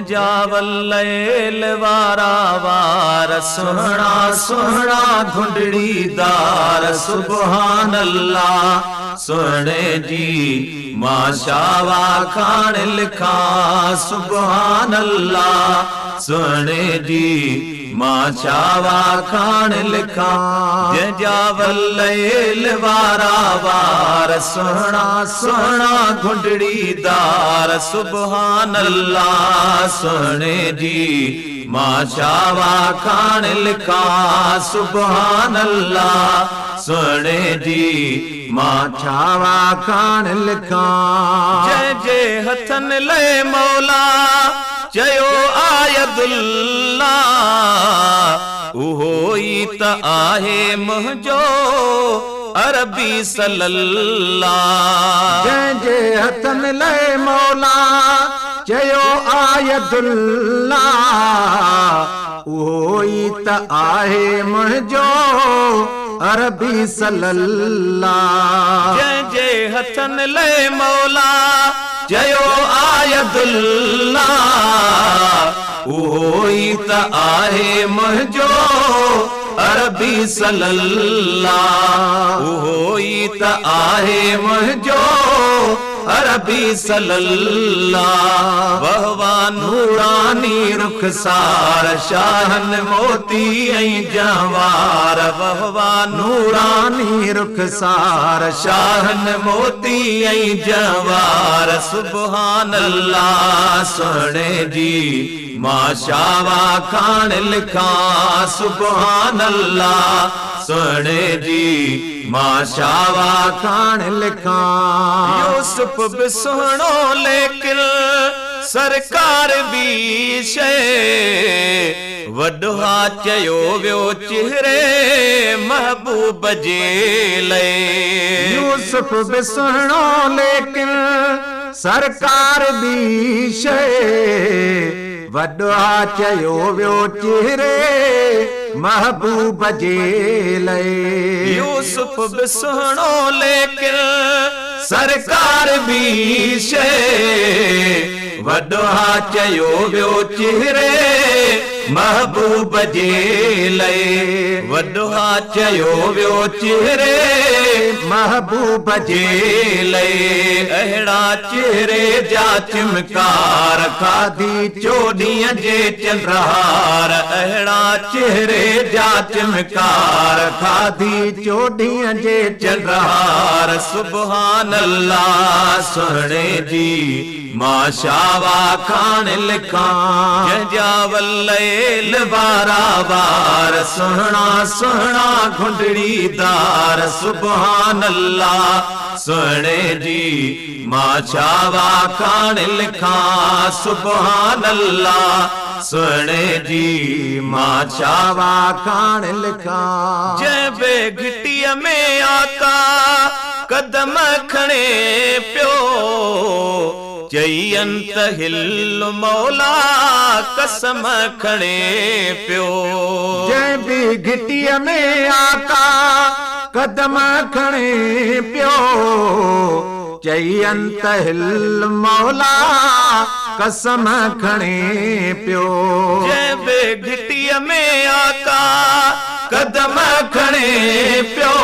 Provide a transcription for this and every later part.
जावल वारा वार सुहना सुहना घुंडड़ी दार सुबहान अल्लाह सुहने जी माशावा खान लिखा सुबहान अल्लाह सुहने जी माशावा खान लिखा जावल वारा वार सुहना सुहना घुंडड़ी दार सुबहान अल्लाह सुहने जी माशावा खान लिखा सुबहान अल्लाह सुहने जी माशावा खान लिखा जय जय हथन ले मौला चयो आयदुल्ला उहो ई त आहे मुंहिंजो अरबी सल्लल्लाह जय जय हथन ले मौला चयो आयदुल्ला उहो ई त आहे मुंहिंजो अरबी सल्लल्लाह जय जय हथन ले मौला चयो आयदुल्ला उहो ई त आहे मुंहिंजो अरबी सल्लल्लाह उहो ई त आहे मुंहिंजो अरबी सल्लल्लाह वहवा नूरानी रुखसार शाहन मोती ऐं जवार वहवा नूरानी रुखसार शाहन मोती ऐं जवार सुबहान अल्लाह सुहणे जी माशावा खान लिखा सुबहान अल्लाह सुहणे जी माशावा खान लिखा यूसुफ भी सुहणो लेकिन सरकार भी शे वॾा चयो वियो चेहरे महबूब जे लए यूसुफ भी सुहणो लेकिन सरकार भी शे वॾा चयो वियो चेहरे महबूब जे लए यूसुफ भी सुहणो लेकिन सरकार भी शे वॾा चयो वियो चेहरे महबूब जे लए वॾा चयो वियो चेहरे महबूब जे लए अहिड़ा चेहरे जा चिमकार खाधी चोॾीअ जे चंद्रहार अहिड़ा चेहरे जा चिमकार खाधी चोॾीअ जे चंद्रहार सुबहान अल्लाह सुहणे जी माशावा खान लिखा जावल वारा वार सुहना सुहना घुंडड़ी दार सुबहान अल्लाह सुहणे जी माशावा खान लिखा सुबहान अल्लाह सुहणे जी माशावा खान लिखा जय बे घिटीअ में आका कदम खणे पियो चई अंत हिल मौला कसम खणे पियो जय भी घिटीअ में आका कदम खणे पियो चई अंत हिल मौला कसम खणे पियो जय बे घिटीअ में आका कदम खणे पियो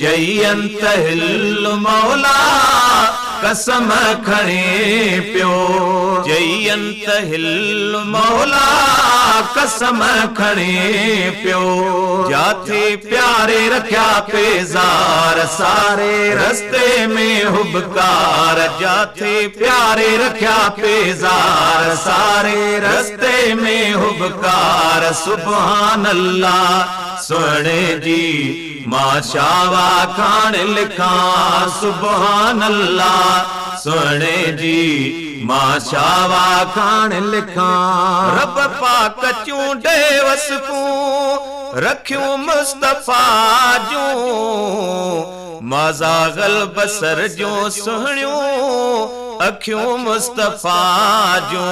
चई अंत हिल मौला कसम खणे पियो चई अंत हिल मौला कसम खणे पियो जाथे प्यारे रखिया पेज़ार सारे रस्ते में हुबकार जाथे प्यारे रखिया पेज़ार सारे रस्ते में हुबकार सुबहान अल्लाह सुहणे जी माशावा खान लिखा सुबहान अल्लाह सुहणे जी माशावा खान लिखा रब पाक चूंडे वसफूं रखियूं मुस्तफा जूं माज़ागल बसर जो सुहणियूं अखियूं मुस्तफा जूं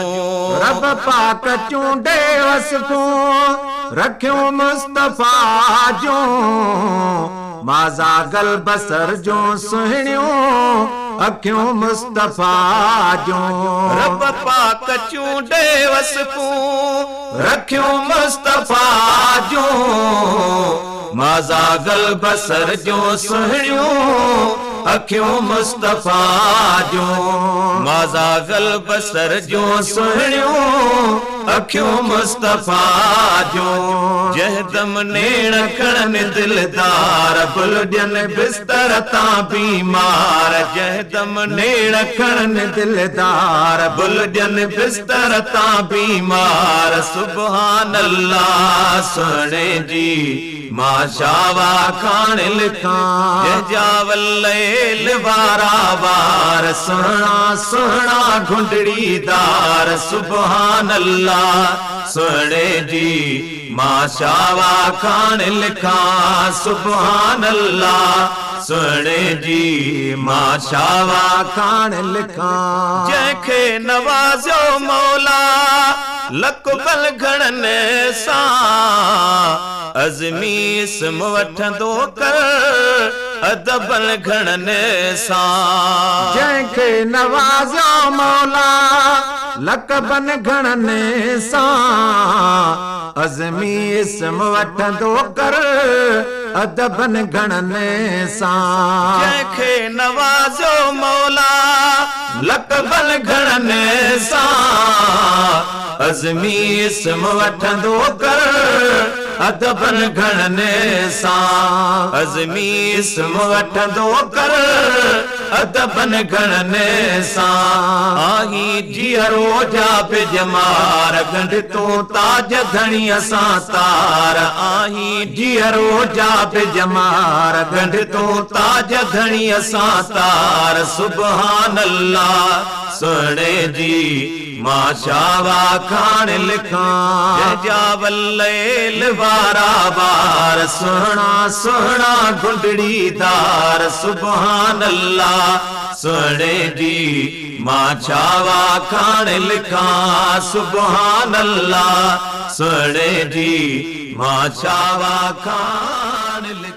रब पाक चूंडे वसफूं रखियूं मुस्तफा जूं माज़ागल बसर जो सुहिणियूं अखियूं मुस्तफ़ा जो रब पाक चूंडे वसकूं रखियूं मुस्तफ़ा जो माज़ागल बसर जो सुहिणियूं अखियूं मुस्तफ़ा जो माज़ागल बसर जो सुहिणियूं अखियूं मुस्तफ़ा जो जहदम नेण खणन दिलदार बुल ॾियन बिस्तर तां बीमार जहदम नेण खणन दिलदार बुल ॾियन बिस्तर तां बीमार सुभान अल्लाह सुहिणे जी मां शावा खान लिखां जंहिंजा वल्लैल वारा वार सुहिणा सुहिणा घुंडड़ीदार सुभान अल्लाह सुहिणे जी मां शावा खान लिखां सुभान अल्लाह सुहिणे जी मां शावा खान लिखां जंहिंखे नवाज़ियो मौला लक़बल घणनि सां अज़मी इस्म वठंदो कर अदबल घणनि सां जंहिंखे नवाज़ियो मौला लक़बन घणनि सां अज़मी इस्म वठंदो कर अदबन घणनि सां जंहिंखे नवाज़ियो मौला लक़बल घणनि सां अज़मी इस्म वठंदो कर अदबन घणनि सां अज़मी इस्म वठंदो कर अदबन घणनि सां आही जीअरो जा बिजमार गंढ तूं ताज धणीअ सां तार आही जीअरो जा बिजमार गंढ तूं ताज धणीअ सां तार सुभान अल्लाह सुहिणे जी मां शावा खान लिखां जंहिंजा वल्लैल वारा वार सुहिणा सुहिणा घुंडड़ीदार सुभान अल्लाह सुहिणे जी मां शावा खान लिखां सुभान अल्लाह सुहिणे जी मां शावा खान लिखां।